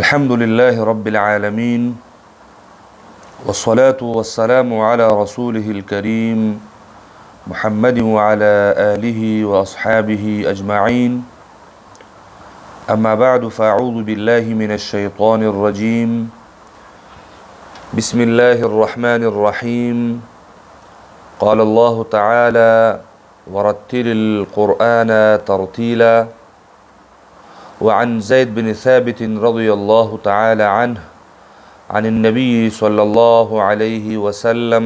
الحمد لله رب العالمين والصلاة والسلام على رسوله الكريم محمد وعلى آله وأصحابه أجمعين. أما بعد فأعوذ بالله من الشيطان الرجيم. بسم الله الرحمن الرحيم. قال الله تعالى ورتل القرآن ترتيلا. وعن زيد بن ثابت رضي الله تعالى عنه عن النبي صلى الله عليه وسلم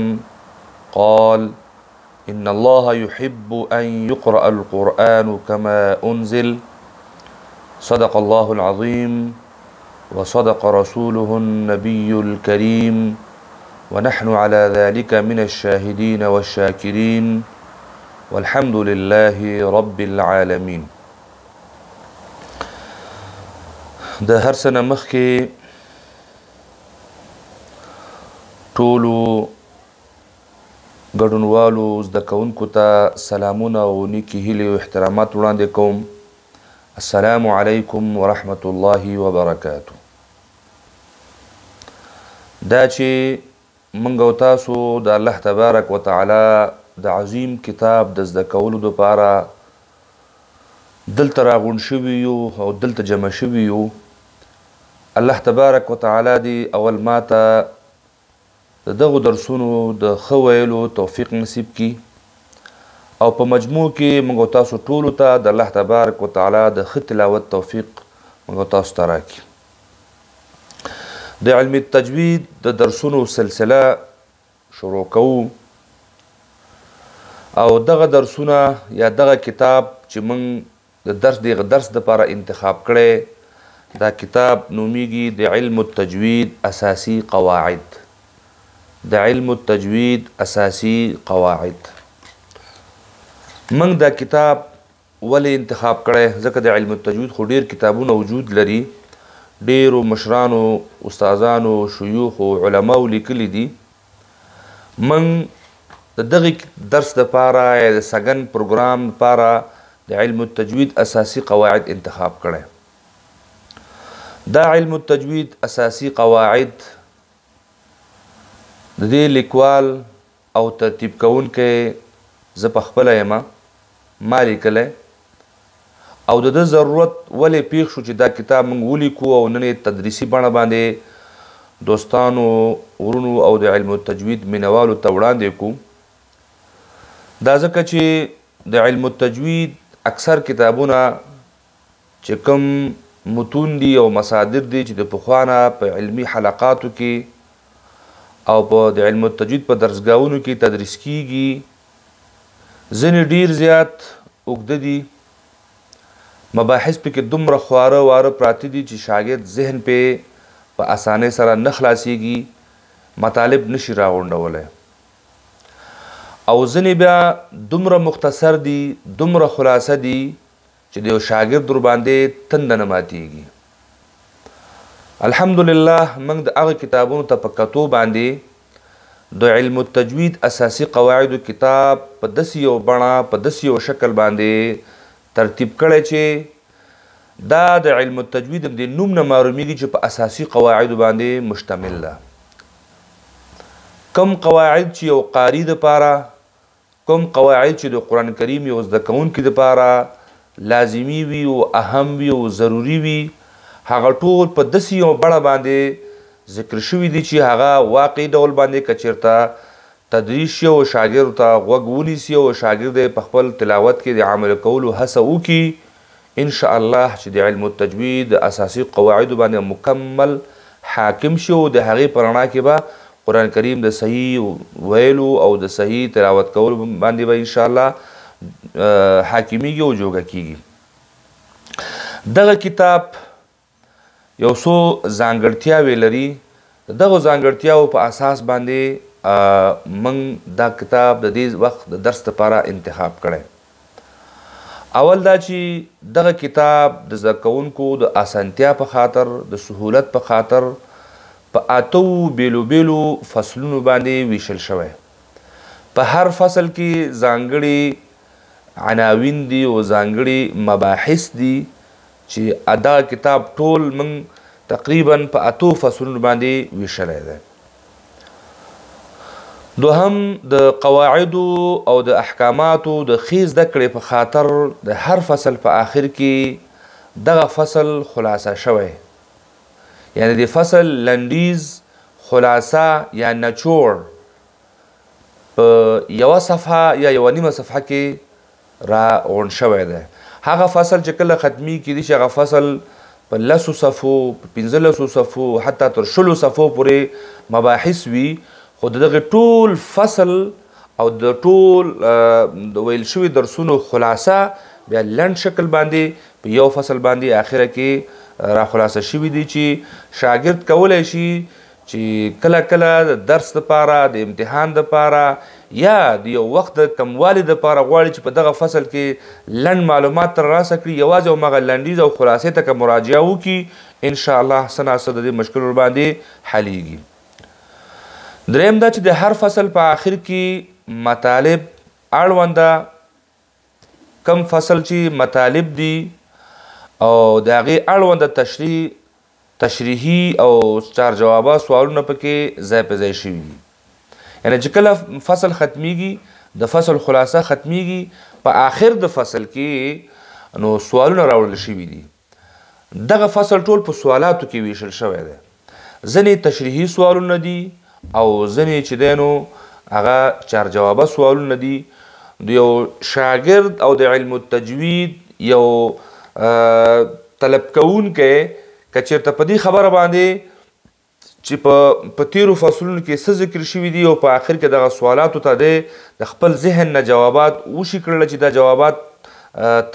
قال إن الله يحب أن يقرأ القرآن كما أنزل. صدق الله العظيم وصدق رسوله النبي الكريم ونحن على ذلك من الشاهدين والشاكرين والحمد لله رب العالمين. د هر څه نه مخکې ټولو ګډونوالو زده کوونکو ته سلامونه او نیکې هیلې او احترامات وړاندې کوم. السلام علیکم ورحمة الله وبرکاته. دا چې موږ او تاسو د الله تبارک وتعالی د عظیم کتاب د زده کولو دپاره دلته راغونډ شوي یو او دلته جمع شوي یو، الله تبارک وتعالی دی اول ماته د دغو درسونو د ښه ویلو توفیق نصیب کی او په مجموع کې موږ تاسو ټولو ته د الله تبارک وتعالی د ښه تلاوت توفیق موږ تاسو ته راکړي. د علم التجوید د درسونو سلسله شروع کوو او دغه درسونه یا دغه کتاب چې موږ د درس دپاره انتخاب کړی، دا کتاب نومیږي د علم التجوید اساسی قواعد. د علم التجوید اساسی قواعد. موږ دا کتاب ولې انتخاب کړی؟ ځکه د علم التجوید خو ډیر کتابونه وجود لري، ډیرو مشرانو استادانو شیوخو علماو لیکلي دي. موږ د دغه درس دپاره یا د سګن پروګرام دپاره د علم التجوید اساسی قواعد انتخاب کړی. دا علم التجوید اساسی قواعد د دې لیکوال او ترتیب کوونکی زه پخپله یم، ما لیکلی او د ده ضرورت ولې پیښ شو چې دا کتاب موږ ولیکو او نن یې تدریسي بڼه باندې دوستانو ورونو او د علم التجوید مینوالو ته وړاندې کړو. دا ځکه چې د علم التجوید اکثر کتابونه چې کوم متون دي او مصادر دي چې د پخوا نه په علمي حلقاتو کې او په د علم التجوید په درسګاهونو کې تدریس کیږي، ځینې ډیر زیات اوږده دي، مباحث پکې دومره خواره واره پراته دي چې شاګرد ذهن پې په اسانۍ سره نه خلاصیږي، مطالب نشي راغونډولی، او ځینې بیا دومره مختصر دي، دومره خلاصه دي چې د یو شاګرد ورباندې تنده نه ماتیږي. الحمدلله موږ د هغه کتابونو ته په کتو باندې د علم التجوید اساسی قواعدو کتاب په داسې یو بڼه په داسې یو شکل باندې ترتیب کړی چې دا د علم التجوید د نوم نه معلومیږي چې په اساسی قواعدو باندې مشتمل ده. کم قواعد چې یو قاري دپاره، کوم قواعد چې د قرآن کریم یو زده کوونکي دپاره لازمي وي او اهم وي او ضروري وي، هغه ټول په داسې یو بڼه باندې ذکر شوي دي چې هغه واقعي ډول باندې که چېرته تدریس شي او شاګرد ته غوږ ونیسي او شاګرد یې په خپل تلاوت کې د عمل کولو هڅه وکړي، انشاءالله چې د علم التجوید د اساسي قواعدو باندې مکمل حاکم شي او د هغې په رڼا کې به قرآن کریم د صحیح ویلو او د صحیح تلاوت کولو باندې به انشاءالله حاکمیږي او جوګه کیږي. دغه کتاب یو څو ځانګړتیاوې لري، دغه ځانګړتیاو په اساس باندې موږ دا کتاب د دې وخت د درس لپاره انتخاب کړی. اول دا چې دغه کتاب د زده کوونکو د اسانتیا په خاطر، د سهولت په خاطر په 8 بیلو بیلو فصلونو باندې ویشل شوی. په هر فصل کې ځانګړي عناوین دي او ځانګړي مباحث دي چې ادا کتاب ټول من تقریبا په 8 فصلونو باندې ویشلی دی. دوهم د قواعدو او د احکاماتو د ښې زده کړې په خاطر د هر فصل په آخر کې دغه فصل خلاصه شوی، یعنی د فصل لنډیز خلاصه یا نچوړ په یوه صفحه یا یوه نیمه صفحه کې را غونډ شوی دی. هغه فصل چې کله ختمي کیدی شي هغه فصل په 10 صفحو، په 15 صفحو، حتی تر 20 صفحو پورې مباحث وي، خو دغه ټول فصل او د ټول د ویل شوي درسونو خلاصه بیا لنډ شکل باندې په یو فصل باندې آخره کې را خلاصه شوي دي چې شاګرد کولی شي چې کله کله د درس دپاره، د امتحان دپاره یا د یو وخت د کموالي دپاره غواړي چې په دغه فصل کې لنډ معلومات ترلاسه کړي، یوازې همغه لنډیز او خلاصې ته که مراجعه وکړي انشاءالله څه ناڅه د دې مشکل ورباندې حلیږي. دریم دا چې د هر فصل په آخر کې مطالب اړونده کم فصل چې مطالب دي او د هغې اړونده تشریحي او چار جوابه سوالونه پکې ځای په ځای شوي دي. یعنی چې کله فصل ختمیږي، د فصل خلاصه ختمیږي، په آخر د فصل کې نو سوالونه راوړل شوي دي. دغه فصل ټول په سوالاتو کې ویشل شوی دی. ځینې تشریحي سوالونه دي او ځینې چې دی نو هغه چار جوابه سوالونه دي. د یو شاګرد او د علم التجوید یو طلب کوونکی که چېرته په دې خبره باندې چې په تیرو فصلونو کې څه ذکر شوي دي او په آخر کې دغه سوالاتو ته دی د خپل ذهن نه جوابات وشي کړله چې دا جوابات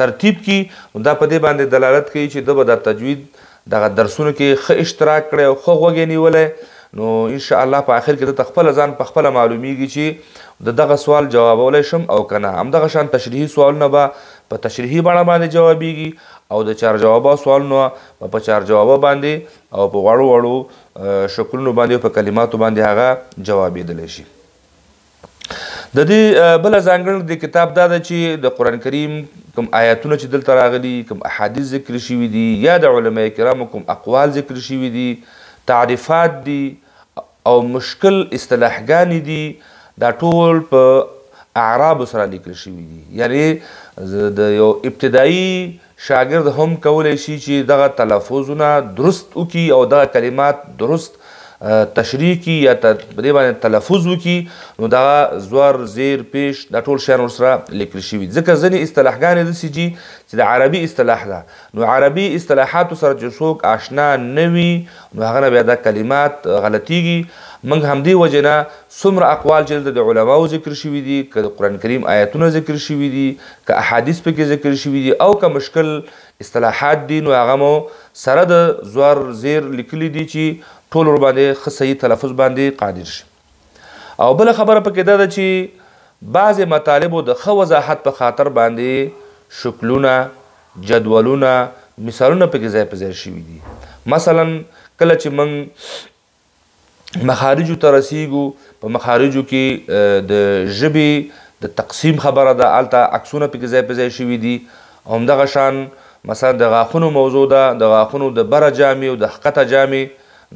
ترتیب کړي، دا په دې باندې دلالت کوي چې ده به د تجوید دغه درسونو کې ښه اشتراک کړی او ښه غوږ یې نیولی، نو انشاءالله په آخر کې دته خپله ځان په خپله معلومیږي چې د دغه سوال جوابولی شم او که نه. همدغه شان تشریحي سوالونه به په تشریحي بڼه باندې جوابیږي او د چار جوابه سوالونه په چار جوابه باندې او په غوړو وړو شکلونو باندې او په کلماتو باندې هغه جوابېدلی شي. د دې بله ځانګړنه د کتاب دا ده چې د قرآن کریم کوم آیاتونه چې دلته راغلي، کوم احادیث ذکر شوي دي یا د علما کرامو کوم اقوال ذکر شوي دي، تعریفات دي او مشکل اصطلاحګانې دي، دا ټول په اعرابو سره لیکل شوي دي. یعنی د یو ابتدایي شاګرد هم کولی شي چې دغه تلفظونه درست وکړي او دغه کلمات درست تشریح کړي یا په دې باندې تلفظ وکړي، نو دغه زور، زیر، پیش دا ټول شیان ورسره لیکل شوي دي. ځکه ځینې اصطلاحګانې داسې دي چې د عربي اصطلاح ده، نو عربي اصطلاحاتو سره چې څوک آشنا نه وي نو هغه نه بیا دا کلمات غلطیږي. موږ همدې وجې نه څومره اقوال چې دلته د علماو ذکر شوي دي، که د قرآن کریم آیتونه ذکر شوي دي، که احادیث پکې ذکر شوي دي او که مشکل اصطلاحات دي، نو هغه مو سره د زور، زیر لیکلي دي چې ټول ورباندې ښه صحیح تلفظ باندې قادر شي. او بله خبره پکې دا ده چې بعضې مطالبو د ښه وضاحت په خاطر باندې شکلونه، جدولونه، مثالونه پکې ځای په ځای شوي دي. مثلا کله چې موږ مخارجو ته رسیږو، په مخارجو کې د ژبې د تقسیم خبره ده، هلته عکسونه پکې ځای په ځای شوي دي. او همدغه شان مثلا د غاښونو موضوع ده، د غاښونو د بره جامې او د ښکته جامې،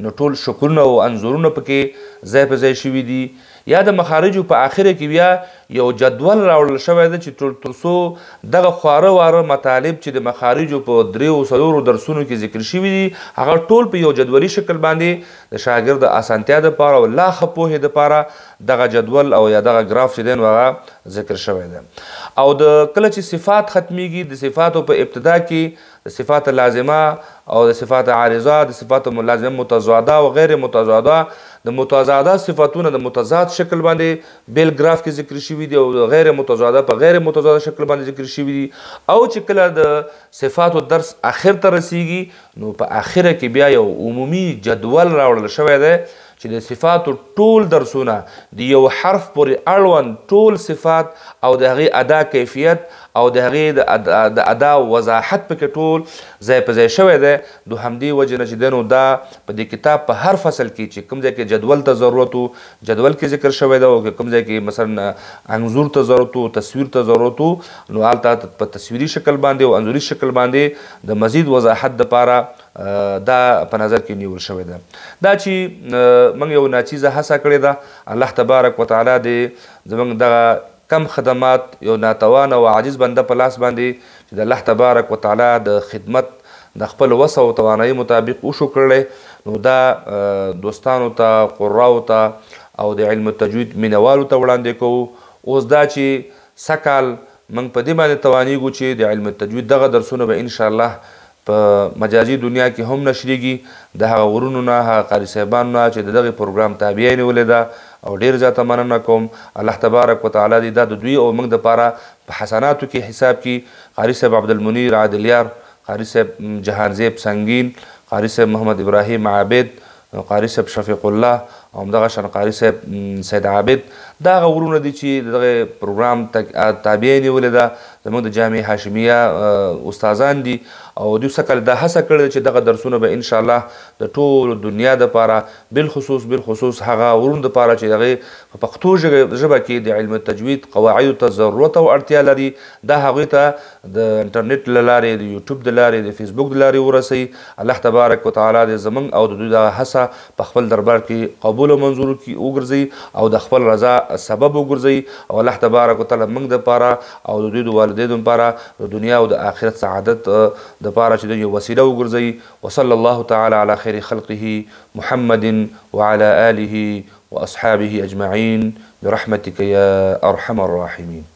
نو ټول شکلونه او انځورونه پکې ځای په ځای شوي دي. یا د مخارجو په آخره کې بیا یو جدول راوړل شوی دی چې تر څو دغه خواره واره مطالب چې د مخارجو په 3-4 درسونو کې ذکر شوي دي هغه ټول په یو جدولي شکل باندې د شاګرد د اسانتیا دپاره او لا ښه پوهې دپاره دغه جدول او یا دغه ګراف چې دی نو هغه ذکر شوی دی. او د کله چې صفات ختمیږي، د صفاتو په ابتدا کې د صفات لازمه او د صفات عارضه، د صفات لازمه متضاده او غیر متضاده، د متضاده صفاتونه د متضاد شکل باندې بیل ګراف کې ذکر شوي دي او غیر متضاده په غیر متضاده شکل باندې ذکر شوي دي. او چې کله د صفاتو درس آخر ته رسیږي نو په آخره کې بیا یو عمومي جدول راوړل شوی دی چې د صفاتو ټول درسونه د یو حرف پورې اړوند ټول صفات او د هغې ادا کیفیت او د هغې د ادا وضاحت پکې ټول ځای په ځای شوی دی. د همدې وجې نه چې دی نو دا په دې کتاب په هر فصل کې چې کوم ځای کې جدول ته ضرورت و جدول کې ذکر شوی دی، او کوم ځای کې مثلا انځور ته ضرورت و تصویر ته ضرورت و نو هلته په تصویري شکل باندې او انځوري شکل باندې د مزید وضاحت دپاره دا په نظر کې نیول شوی ده. دا چې موږ یو ناچیزه هڅه کړې ده، الله تبارک وتعالی دې زموږ دغه کم خدمات یو ناتوان او عاجز بنده په لاس باندې چې د الله تبارک وتعالی د خدمت د خپل وس او توانایي مطابق وشو کړلی، نو دا دوستانو ته، قراو ته او د علم التجوید مینوالو ته وړاندې کوو. اوس دا چې سږکال موږ په دې باندې توانیږو چې د علم التجوید دغه درسونه به انشاءالله په مجازي دنیا کې هم نشریږي. د هغه غرونو نه، هغه قاري صاحبانو نه چې د دغه پروګرام تابعه یې نیولې ده او ډېر زیاته مننه کوم. الله تبارک وتعالی دې دا د دوی او موږ دپاره په حسناتو کې حساب کړي. قاري صاحب عبدالمنیر عادلیار، قاري صاحب جهانزیب سنگین، قاري صاحب محمد ابراهیم عابد، قاري صاحب شفیق الله او همدغه شان قاري صاحب سید عابد، دا هغه غرونه دي چې دغه پروګرام تابعه یې نیولې ده. زموږ د جامع هاشمیه استادان دي او دوی سږکال دا هڅه کړې ده چې دغه درسونه به انشاءالله د ټولو دنیا دپاره بالخصوص هغه غرونو دپاره چې هغې په پښتو ژبه کې د علم التجوید قواعدو ته ضرورت او اړتیا لري، دا هغوی ته د انټرنیټ له لارې، د یوټیوب د لارې، د فیسبوک د لارې ورسوي. الله تبارک وتعالی دې زموږ او د دوی دغه هڅه په خپل دربار کې قبول او منظور وګرځوي او د خپل رضا سبب وګرځوي او الله تبارک وتعالی موږ دپاره او د دوی د والدینو دپاره د دنیا او د آخرت سعادت دپاره چې دوی وسیله وګرځوي. وصلی الله تعالی علی خیر خلقه محمد وعلى آله وأصحابه أجمعين برحمتك يا أرحم الراحمين.